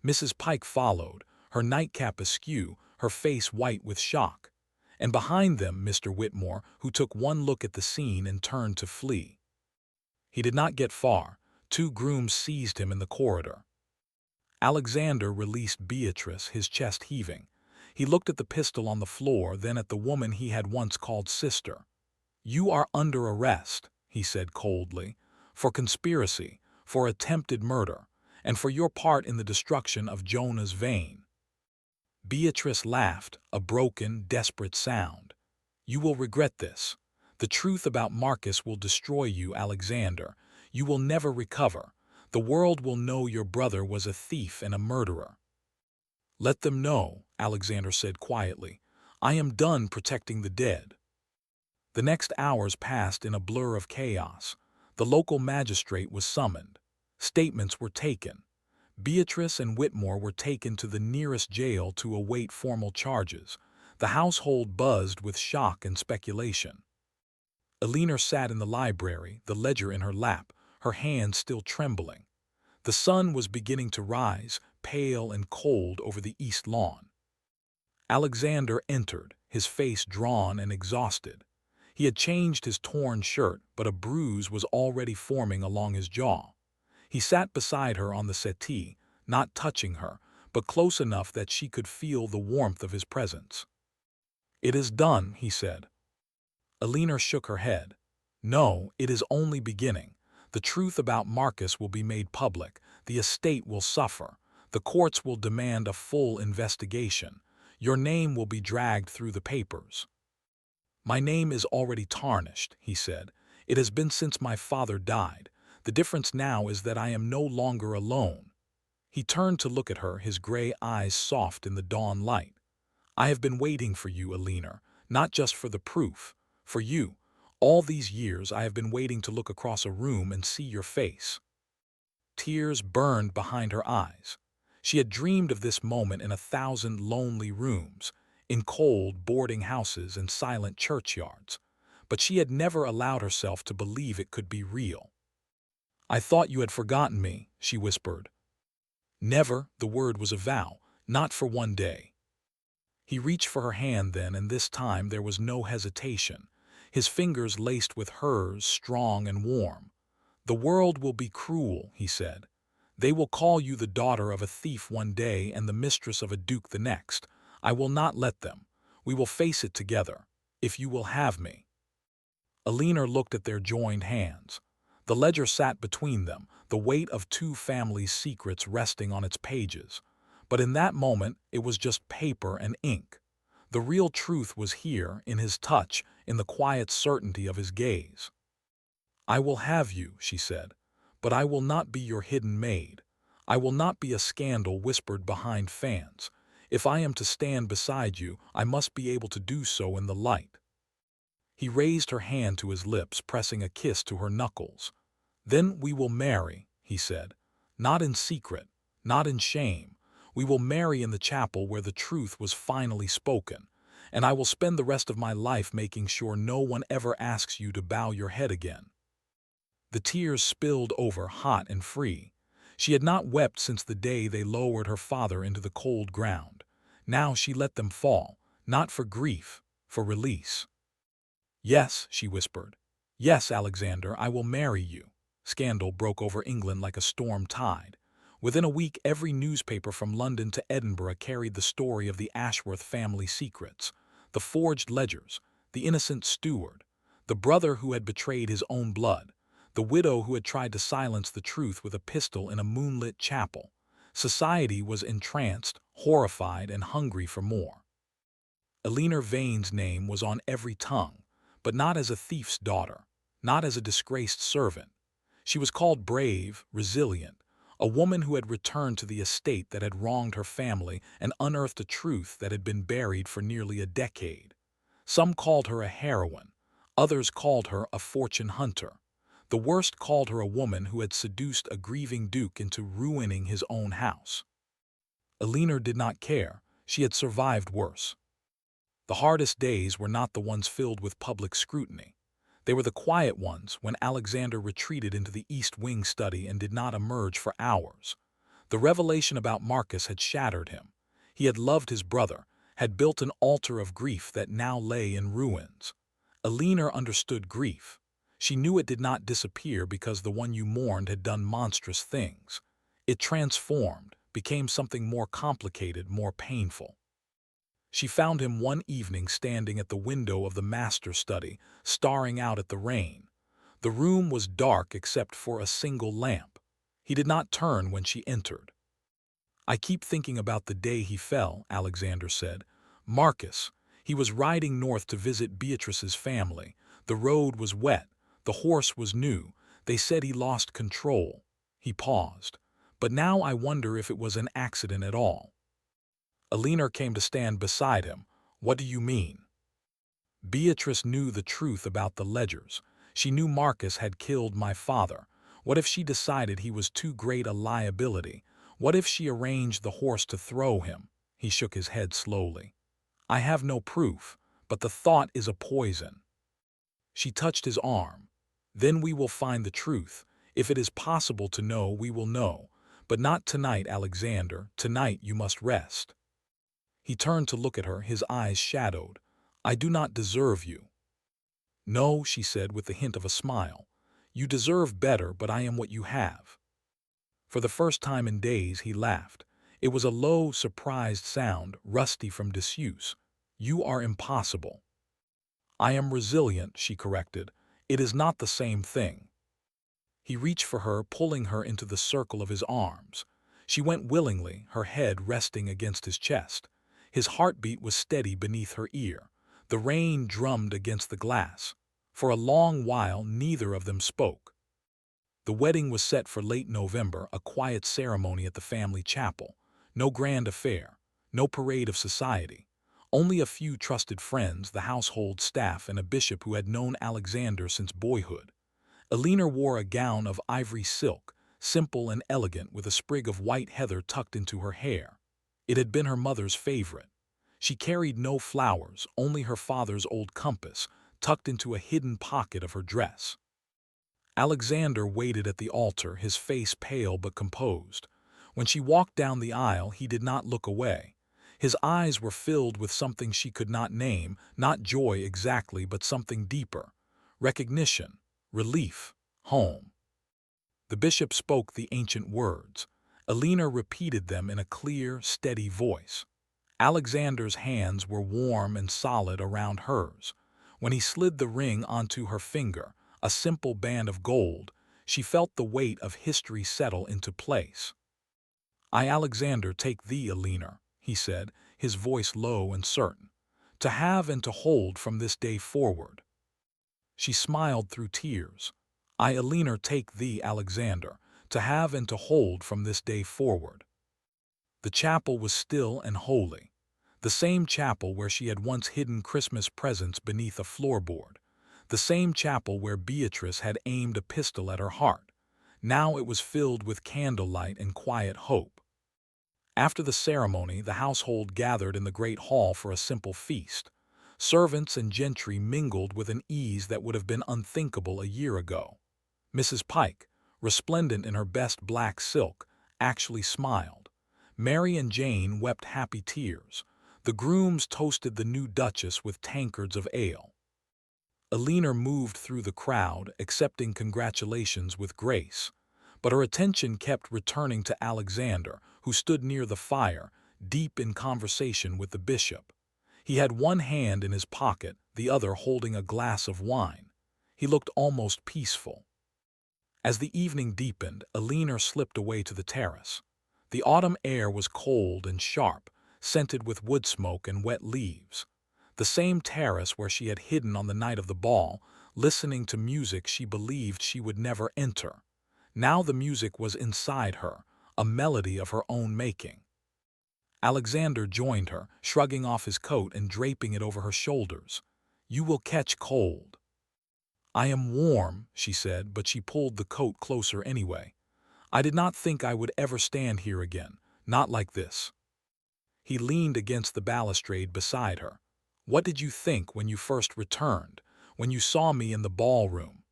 Mrs. Pike followed, her nightcap askew, her face white with shock. And behind them Mr. Whitmore, who took one look at the scene and turned to flee. He did not get far. 2 grooms seized him in the corridor. Alexander released Beatrice, his chest heaving. He looked at the pistol on the floor, then at the woman he had once called sister. You are under arrest, he said coldly, for conspiracy, for attempted murder, and for your part in the destruction of Jonah's vein. Beatrice laughed, a broken, desperate sound. You will regret this. The truth about Marcus will destroy you, Alexander. You will never recover. The world will know your brother was a thief and a murderer. Let them know, Alexander said quietly. I am done protecting the dead. The next hours passed in a blur of chaos. The local magistrate was summoned. Statements were taken. Beatrice and Whitmore were taken to the nearest jail to await formal charges. The household buzzed with shock and speculation. Eleanor sat in the library, the ledger in her lap, her hands still trembling. The sun was beginning to rise, pale and cold over the east lawn. Alexander entered, his face drawn and exhausted. He had changed his torn shirt, but a bruise was already forming along his jaw. He sat beside her on the settee, not touching her, but close enough that she could feel the warmth of his presence. "It is done," he said. Eleanor shook her head. "No, it is only beginning. The truth about Marcus will be made public. The estate will suffer. The courts will demand a full investigation. Your name will be dragged through the papers." "My name is already tarnished," he said. "It has been since my father died. The difference now is that I am no longer alone." He turned to look at her, his gray eyes soft in the dawn light. "I have been waiting for you, Eleanor, not just for the proof. For you. All these years I have been waiting to look across a room and see your face." Tears burned behind her eyes. She had dreamed of this moment in 1,000 lonely rooms, in cold boarding houses and silent churchyards, but she had never allowed herself to believe it could be real. "I thought you had forgotten me," she whispered. Never, the word was a vow, not for one day. He reached for her hand then, and this time there was no hesitation, his fingers laced with hers, strong and warm. "The world will be cruel," he said. "They will call you the daughter of a thief one day and the mistress of a duke the next. I will not let them. We will face it together, if you will have me." Eleanor looked at their joined hands. The ledger sat between them, the weight of two families' secrets resting on its pages. But in that moment, it was just paper and ink. The real truth was here, in his touch, in the quiet certainty of his gaze. "I will have you," she said, "but I will not be your hidden maid. I will not be a scandal whispered behind fans. If I am to stand beside you, I must be able to do so in the light." He raised her hand to his lips, pressing a kiss to her knuckles. "Then we will marry," he said. "Not in secret, not in shame. We will marry in the chapel where the truth was finally spoken, and I will spend the rest of my life making sure no one ever asks you to bow your head again." The tears spilled over, hot and free. She had not wept since the day they lowered her father into the cold ground. Now she let them fall, not for grief, for release. "Yes," she whispered. "Yes, Alexander, I will marry you." Scandal broke over England like a storm tide. Within a week, every newspaper from London to Edinburgh carried the story of the Ashworth family secrets, the forged ledgers, the innocent steward, the brother who had betrayed his own blood, the widow who had tried to silence the truth with a pistol in a moonlit chapel. Society was entranced, horrified, and hungry for more. Eleanor Vane's name was on every tongue, but not as a thief's daughter, not as a disgraced servant. She was called brave, resilient, a woman who had returned to the estate that had wronged her family and unearthed a truth that had been buried for nearly a decade. Some called her a heroine, others called her a fortune hunter. The worst called her a woman who had seduced a grieving duke into ruining his own house. Eleanor did not care. She had survived worse. The hardest days were not the ones filled with public scrutiny. They were the quiet ones when Alexander retreated into the East Wing study and did not emerge for hours. The revelation about Marcus had shattered him. He had loved his brother, had built an altar of grief that now lay in ruins. Eleanor understood grief. She knew it did not disappear because the one you mourned had done monstrous things. It transformed, became something more complicated, more painful. She found him one evening standing at the window of the master study, staring out at the rain. The room was dark except for a single lamp. He did not turn when she entered. "I keep thinking about the day he fell," Alexander said. "Marcus. He was riding north to visit Beatrice's family. The road was wet. The horse was new. They said he lost control." He paused. "But now I wonder if it was an accident at all." Eleanor came to stand beside him. "What do you mean?" "Beatrice knew the truth about the ledgers. She knew Marcus had killed my father. What if she decided he was too great a liability? What if she arranged the horse to throw him? He shook his head slowly. I have no proof, but the thought is a poison. She touched his arm. Then we will find the truth. If it is possible to know, we will know. But not tonight, Alexander. Tonight you must rest. He turned to look at her, his eyes shadowed. I do not deserve you. No, she said with the hint of a smile. You deserve better, but I am what you have. For the first time in days, he laughed. It was a low, surprised sound, rusty from disuse. You are impossible. I am resilient, she corrected. It is not the same thing. He reached for her, pulling her into the circle of his arms. She went willingly, her head resting against his chest. His heartbeat was steady beneath her ear. The rain drummed against the glass. For a long while, neither of them spoke. The wedding was set for late November, a quiet ceremony at the family chapel. No grand affair, no parade of society. Only a few trusted friends, the household staff, and a bishop who had known Alexander since boyhood. Alina wore a gown of ivory silk, simple and elegant, with a sprig of white heather tucked into her hair. It had been her mother's favorite. She carried no flowers, only her father's old compass, tucked into a hidden pocket of her dress. Alexander waited at the altar, his face pale but composed. When she walked down the aisle, he did not look away. His eyes were filled with something she could not name, not joy exactly, but something deeper. Recognition, relief, home. The bishop spoke the ancient words. Alina repeated them in a clear, steady voice. Alexander's hands were warm and solid around hers. When he slid the ring onto her finger, a simple band of gold, she felt the weight of history settle into place. I, Alexander, take thee, Alina, he said, his voice low and certain, to have and to hold from this day forward. She smiled through tears. I, Alina, take thee, Alexander, to have and to hold from this day forward. The chapel was still and holy, the same chapel where she had once hidden Christmas presents beneath a floorboard, the same chapel where Beatrice had aimed a pistol at her heart. Now it was filled with candlelight and quiet hope. After the ceremony, the household gathered in the great hall for a simple feast. Servants and gentry mingled with an ease that would have been unthinkable a year ago. Mrs. Pike, resplendent in her best black silk, actually smiled. Mary and Jane wept happy tears. The grooms toasted the new duchess with tankards of ale. Alina moved through the crowd, accepting congratulations with grace. But her attention kept returning to Alexander, who stood near the fire, deep in conversation with the bishop. He had one hand in his pocket, the other holding a glass of wine. He looked almost peaceful. As the evening deepened, Alina slipped away to the terrace. The autumn air was cold and sharp, scented with wood smoke and wet leaves. The same terrace where she had hidden on the night of the ball, listening to music she believed she would never enter. Now the music was inside her, a melody of her own making. Alexander joined her, shrugging off his coat and draping it over her shoulders. You will catch cold. I am warm, she said, but she pulled the coat closer anyway. I did not think I would ever stand here again, not like this. He leaned against the balustrade beside her. What did you think when you first returned, when you saw me in the ballroom?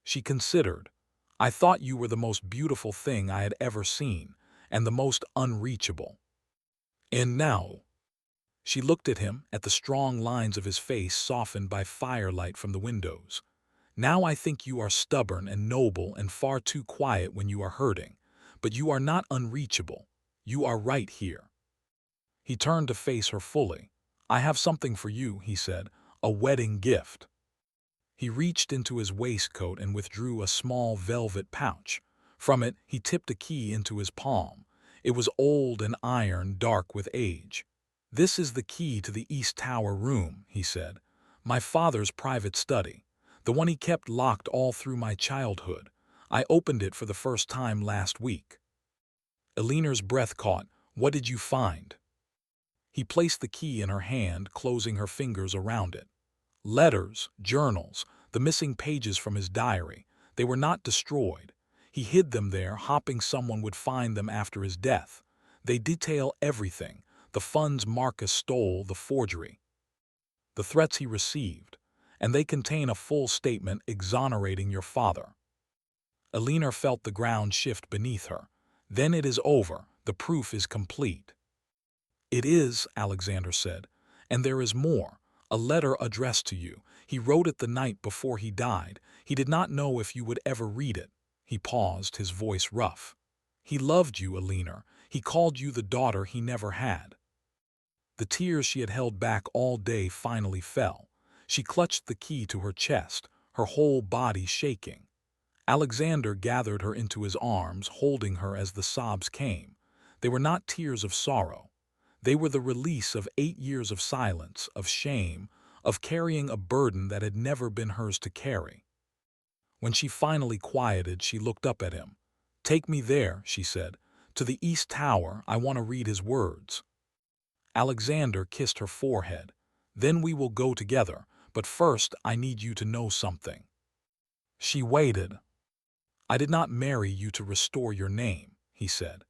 She considered. I thought you were the most beautiful thing I had ever seen, and the most unreachable. And now? She looked at him, at the strong lines of his face softened by firelight from the windows. Now I think you are stubborn and noble and far too quiet when you are hurting, but you are not unreachable. You are right here. He turned to face her fully. I have something for you, he said, a wedding gift. He reached into his waistcoat and withdrew a small velvet pouch. From it, he tipped a key into his palm. It was old and iron, dark with age. This is the key to the East Tower room, he said. My father's private study. The one he kept locked all through my childhood. I opened it for the first time last week. Alina's breath caught. What did you find? He placed the key in her hand, closing her fingers around it. Letters, journals, the missing pages from his diary. They were not destroyed. He hid them there, hoping someone would find them after his death. They detail everything: the funds Marcus stole, the forgery, the threats he received, and they contain a full statement exonerating your father. Alina felt the ground shift beneath her. Then it is over. The proof is complete. It is, Alexander said, and there is more. A letter addressed to you. He wrote it the night before he died. He did not know if you would ever read it. He paused, his voice rough. He loved you, Alina. He called you the daughter he never had. The tears she had held back all day finally fell. She clutched the key to her chest, her whole body shaking. Alexander gathered her into his arms, holding her as the sobs came. They were not tears of sorrow. They were the release of 8 years of silence, of shame, of carrying a burden that had never been hers to carry. When she finally quieted, she looked up at him. "Take me there," she said. "To the East Tower. I want to read his words." Alexander kissed her forehead. "Then we will go together, but first I need you to know something." She waited. "I did not marry you to restore your name," he said.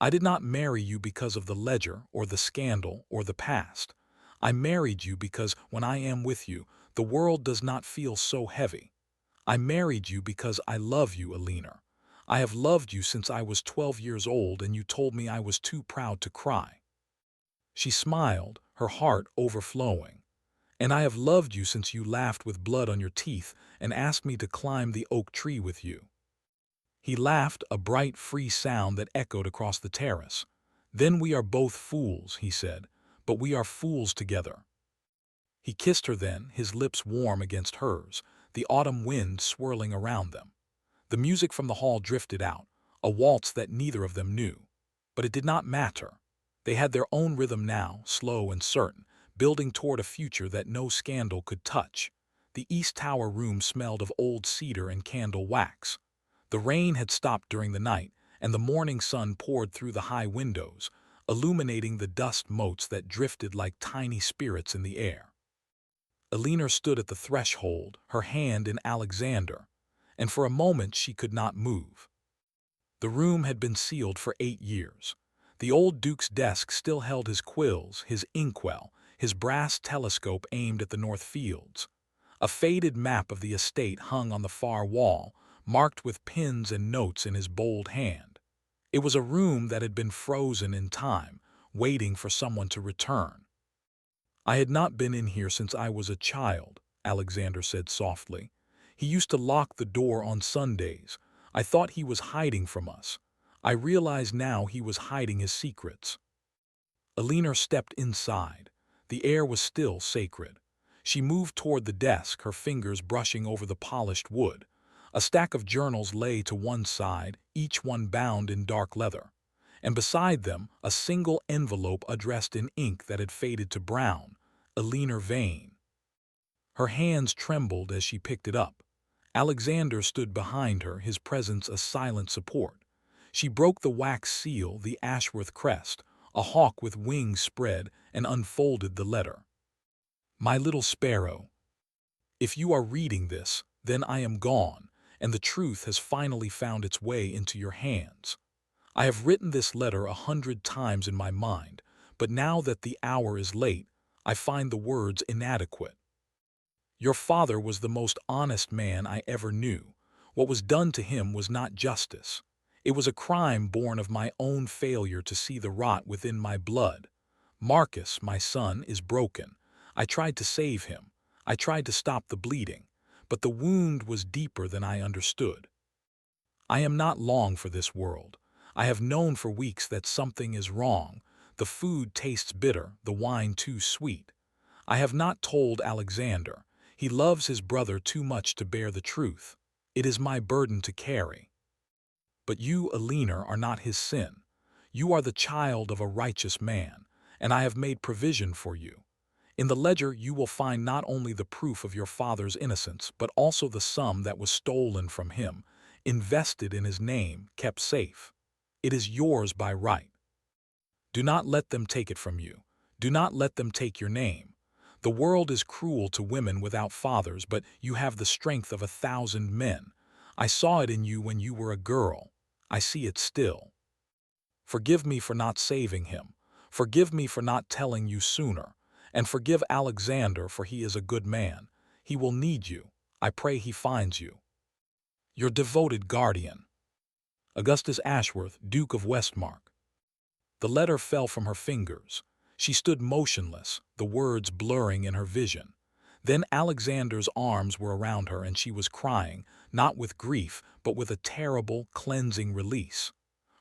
"I did not marry you because of the ledger or the scandal or the past. I married you because when I am with you, the world does not feel so heavy. I married you because I love you, Alina. I have loved you since I was 12 years old and you told me I was too proud to cry." She smiled, her heart overflowing. "And I have loved you since you laughed with blood on your teeth and asked me to climb the oak tree with you." He laughed, a bright, free sound that echoed across the terrace. "Then we are both fools," he said, "but we are fools together." He kissed her then, his lips warm against hers, the autumn wind swirling around them. The music from the hall drifted out, a waltz that neither of them knew. But it did not matter. They had their own rhythm now, slow and certain, building toward a future that no scandal could touch. The East Tower room smelled of old cedar and candle wax. The rain had stopped during the night, and the morning sun poured through the high windows, illuminating the dust motes that drifted like tiny spirits in the air. Alina stood at the threshold, her hand in Alexander, and for a moment she could not move. The room had been sealed for 8 years. The old Duke's desk still held his quills, his inkwell, his brass telescope aimed at the North Fields. A faded map of the estate hung on the far wall, marked with pins and notes in his bold hand. It was a room that had been frozen in time, waiting for someone to return. "I had not been in here since I was a child," Alexander said softly. "He used to lock the door on Sundays. I thought he was hiding from us. I realize now he was hiding his secrets." Alina stepped inside. The air was still sacred. She moved toward the desk, her fingers brushing over the polished wood. A stack of journals lay to one side, each one bound in dark leather. And beside them, a single envelope addressed in ink that had faded to brown, Alina Vane. Her hands trembled as she picked it up. Alexander stood behind her, his presence a silent support. She broke the wax seal, the Ashworth crest, a hawk with wings spread, and unfolded the letter. "My little sparrow, if you are reading this, then I am gone, and the truth has finally found its way into your hands. I have written this letter 100 times in my mind, but now that the hour is late, I find the words inadequate. Your father was the most honest man I ever knew. What was done to him was not justice. It was a crime born of my own failure to see the rot within my blood. Marcus, my son, is broken. I tried to save him. I tried to stop the bleeding, but the wound was deeper than I understood. I am not long for this world. I have known for weeks that something is wrong. The food tastes bitter, the wine too sweet. I have not told Alexander. He loves his brother too much to bear the truth. It is my burden to carry. But you, Alina, are not his sin. You are the child of a righteous man, and I have made provision for you. In the ledger you will find not only the proof of your father's innocence, but also the sum that was stolen from him, invested in his name, kept safe. It is yours by right. Do not let them take it from you. Do not let them take your name. The world is cruel to women without fathers, but you have the strength of 1,000 men. I saw it in you when you were a girl. I see it still. Forgive me for not saving him. Forgive me for not telling you sooner. And forgive Alexander, for he is a good man. He will need you. I pray he finds you. Your devoted guardian, Augustus Ashworth, Duke of Westmark. The letter fell from her fingers. She stood motionless, the words blurring in her vision. Then Alexander's arms were around her and she was crying, not with grief, but with a terrible, cleansing release.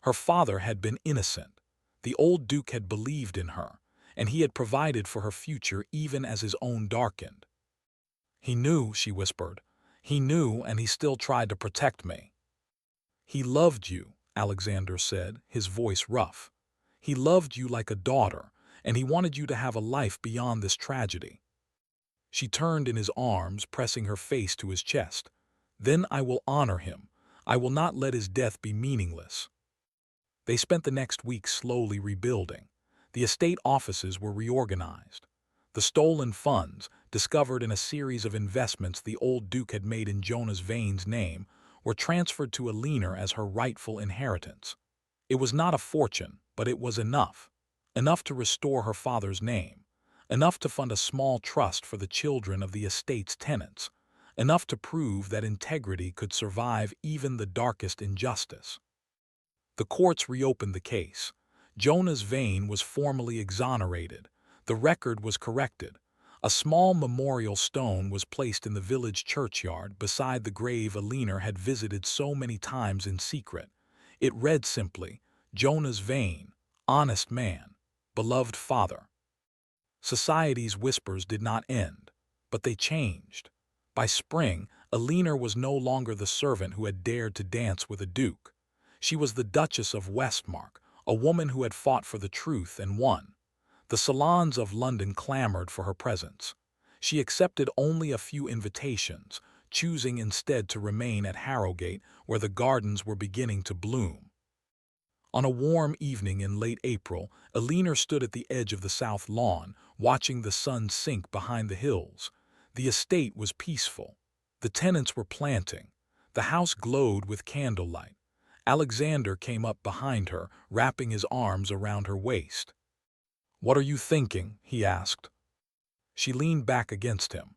Her father had been innocent. The old Duke had believed in her, and he had provided for her future even as his own darkened. He knew, she whispered. He knew, and he still tried to protect me. He loved you, Alexander said, his voice rough. He loved you like a daughter, and he wanted you to have a life beyond this tragedy. She turned in his arms, pressing her face to his chest. Then I will honor him. I will not let his death be meaningless. They spent the next week slowly rebuilding. The estate offices were reorganized. The stolen funds, discovered in a series of investments the old Duke had made in Jonas Vane's name, were transferred to Alina as her rightful inheritance. It was not a fortune, but it was enough. Enough to restore her father's name. Enough to fund a small trust for the children of the estate's tenants. Enough to prove that integrity could survive even the darkest injustice. The courts reopened the case. Jonas Vane was formally exonerated. The record was corrected. A small memorial stone was placed in the village churchyard beside the grave Alina had visited so many times in secret. It read simply, Jonas Vane, honest man, beloved father. Society's whispers did not end, but they changed. By spring, Alina was no longer the servant who had dared to dance with a duke. She was the Duchess of Westmark, a woman who had fought for the truth and won. The salons of London clamored for her presence. She accepted only a few invitations, choosing instead to remain at Harrogate, where the gardens were beginning to bloom. On a warm evening in late April, Alina stood at the edge of the south lawn, watching the sun sink behind the hills. The estate was peaceful. The tenants were planting. The house glowed with candlelight. Alexander came up behind her, wrapping his arms around her waist. "What are you thinking?" he asked. She leaned back against him.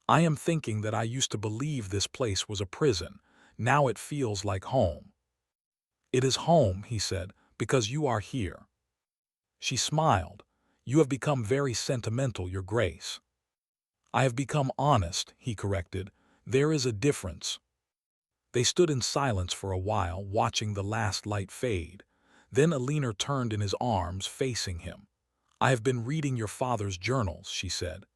"I am thinking that I used to believe this place was a prison. Now it feels like home." "It is home," he said, "because you are here." She smiled. "You have become very sentimental, Your Grace." "I have become honest," he corrected. "There is a difference." They stood in silence for a while, watching the last light fade. Then Alina turned in his arms, facing him. "I have been reading your father's journals," she said.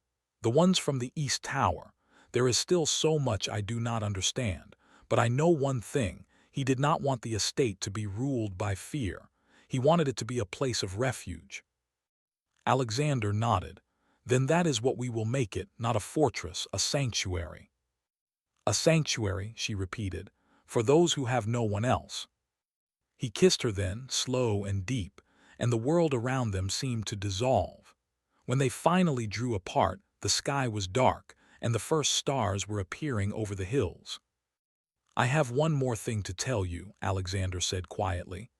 "The ones from the East Tower. There is still so much I do not understand. But I know one thing. He did not want the estate to be ruled by fear. He wanted it to be a place of refuge." Alexander nodded. "Then that is what we will make it, not a fortress, a sanctuary." "A sanctuary," she repeated, "for those who have no one else." He kissed her then, slow and deep, and the world around them seemed to dissolve. When they finally drew apart, the sky was dark, and the first stars were appearing over the hills. "I have one more thing to tell you," Alexander said quietly.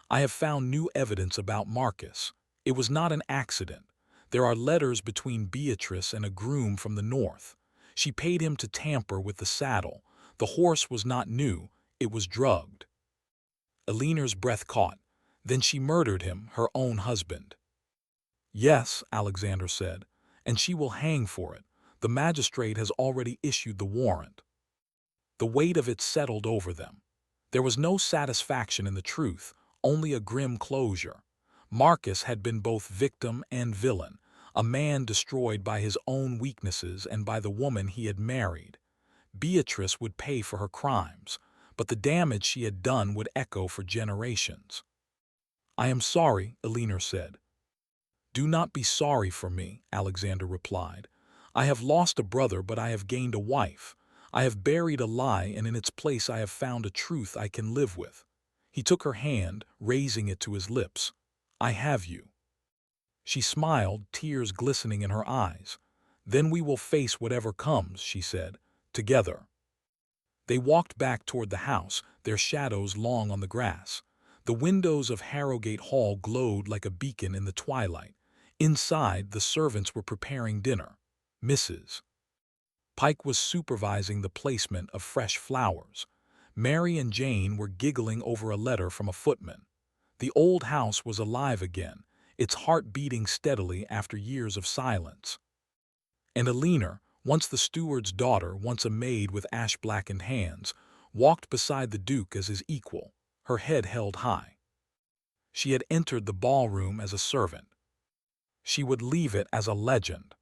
"I have found new evidence about Marcus. It was not an accident. There are letters between Beatrice and a groom from the north. She paid him to tamper with the saddle. The horse was not new, it was drugged." Alina's breath caught. "Then she murdered him, her own husband." "Yes," Alexander said, "and she will hang for it. The magistrate has already issued the warrant." The weight of it settled over them. There was no satisfaction in the truth, only a grim closure. Marcus had been both victim and villain, a man destroyed by his own weaknesses and by the woman he had married. Beatrice would pay for her crimes, but the damage she had done would echo for generations. "I am sorry," Alina said. "Do not be sorry for me," Alexander replied. "I have lost a brother, but I have gained a wife. I have buried a lie, and in its place I have found a truth I can live with." He took her hand, raising it to his lips. "I have you." She smiled, tears glistening in her eyes. "Then we will face whatever comes," she said, "together." They walked back toward the house, their shadows long on the grass. The windows of Harrogate Hall glowed like a beacon in the twilight. Inside, the servants were preparing dinner. Mrs. Pike was supervising the placement of fresh flowers. Mary and Jane were giggling over a letter from a footman. The old house was alive again, its heart beating steadily after years of silence. And Alina, once the steward's daughter, once a maid with ash-blackened hands, walked beside the Duke as his equal, her head held high. She had entered the ballroom as a servant. She would leave it as a legend.